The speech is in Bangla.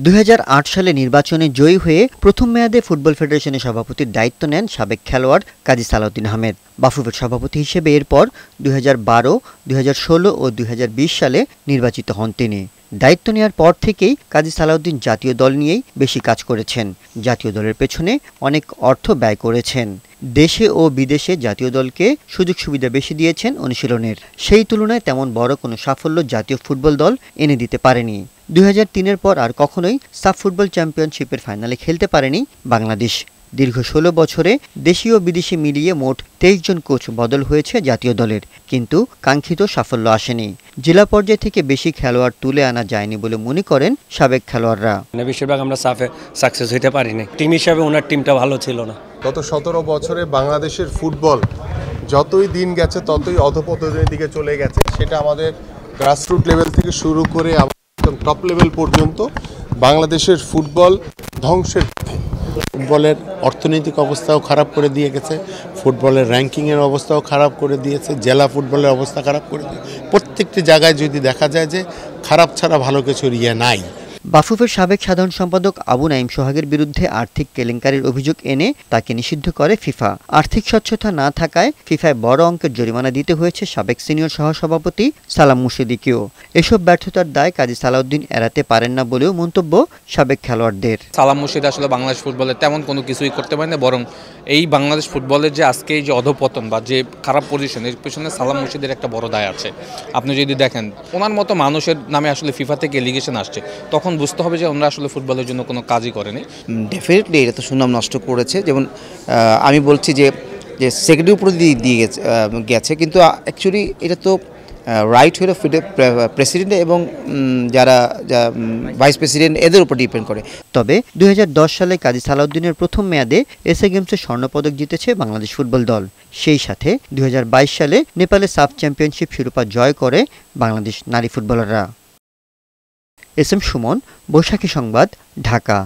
2008 সালে নির্বাচনে জয়ী হয়ে প্রথম মেয়াদে ফুটবল ফেডারেশনের সভাপতির দায়িত্ব নেন সাবেক খেলোয়াড় কাজী সালাউদ্দিন আহমেদ। বাফুফের সভাপতি হিসেবে এরপর 2012, 2016 ও 2020 সালে নির্বাচিত হন তিনি। দায়িত্ব নেওয়ার পর থেকেই কাজী সালাউদ্দিন জাতীয় দল নিয়েই বেশি কাজ করেছেন। জাতীয় দলের পেছনে অনেক অর্থ ব্যয় করেছেন। দেশে ও বিদেশে জাতীয় দলকে সুযোগ সুবিধা বেশি দিয়েছেন অনুশীলনের। সেই তুলনায় তেমন বড় কোনো সাফল্য জাতীয় ফুটবল দল এনে দিতে পারেনি। 2003-এর পর আর কখনোই সাফ ফুটবল চ্যাম্পিয়নশিপের ফাইনালে খেলতে পারেনি বাংলাদেশ। দীর্ঘ 16 বছরে দেশীয় ও বিদেশি মিলিয়ে মোট 23 জন কোচ বদল হয়েছে জাতীয় দলের, কিন্তু কাঙ্ক্ষিত সাফল্য আসেনি। জেলা পর্যায় থেকে বেশি খেলোয়াড় তুলে আনা যায়নি বলে মনে করেন সাবেক খেলোয়াড়রা। বেশিরভাগ আমরা সাফে সাকসেস হতে পারিনি। টিম হিসাবে ওনার টিমটা ভালো ছিল না। গত 17 বছরে বাংলাদেশের ফুটবল যতই দিন গেছে ততই অধঃপতনের দিকে চলে গেছে। সেটা আমাদের গ্রাসরুট লেভেল থেকে শুরু করে একদম টপ লেভেল পর্যন্ত বাংলাদেশের ফুটবল ধ্বংসের পথে। ফুটবলের অর্থনৈতিক অবস্থাও খারাপ করে দিয়ে গেছে, ফুটবলের র্যাঙ্কিংয়ের অবস্থাও খারাপ করে দিয়েছে, জেলা ফুটবলের অবস্থা খারাপ করে দিয়েছে। প্রত্যেকটি জায়গায় যদি দেখা যায় যে খারাপ ছাড়া ভালো কিছুর নাই। বাফুফের সাবেক সাধারণ সম্পাদক আবু নাঈম সোহাগের বিরুদ্ধে আর্থিক কেলেঙ্কারির অভিযোগ এনে তাকে নিষিদ্ধ করে ফিফা। আর্থিক স্বচ্ছতা না থাকায় ফিফায় বড় অঙ্কের জরিমানা দিতে হয়েছে সাবেক সিনিয়র সহসভাপতি সালাম মুর্শেদীকেও। এসব ব্যর্থতার দায় কাজী সালাউদ্দিন এড়াতে পারেন না বলেও মন্তব্য সাবেক খেলোয়াড়দের। সালাম মুর্শেদ আসলে বাংলাদেশ ফুটবলে তেমন কোনো কিছুই করতে পারে না, বরং এই বাংলাদেশ ফুটবলের যে আজকে এই যে অধঃপতন বা যে খারাপ পজিশন, এর পেছনে সালাম মুর্শেদের একটা বড় দায় আছে। আপনি যদি দেখেন ওনার মতো মানুষের নামে আসলে ফিফা থেকে এলিগেশন আসছে, তখন বুঝতে হবে যে ওনারা আসলে ফুটবলের জন্য কোনো কাজই করেনি। ডেফিনেটলি এটা তো সুনাম নষ্ট করেছে। যেমন আমি বলছি যে সেক্রেটারি উপর দিয়ে গেছে, কিন্তু অ্যাকচুয়ালি এটা তো রাইট হলো প্রেসিডেন্ট এবং যারা ভাইস প্রেসিডেন্ট এদের উপর ডিপেন্ড করে। তবে 2010 সালে কাজী সালাউদ্দিনের প্রথম মেয়াদে এসএ গেমসে স্বর্ণপদক জিতেছে বাংলাদেশ ফুটবল দল। সেই সাথে 2022 সালে নেপালে সাফ চ্যাম্পিয়নশিপ শিরোপা জয় করে বাংলাদেশ নারী ফুটবলাররা। এস এম সুমন, বৈশাখী সংবাদ, ঢাকা।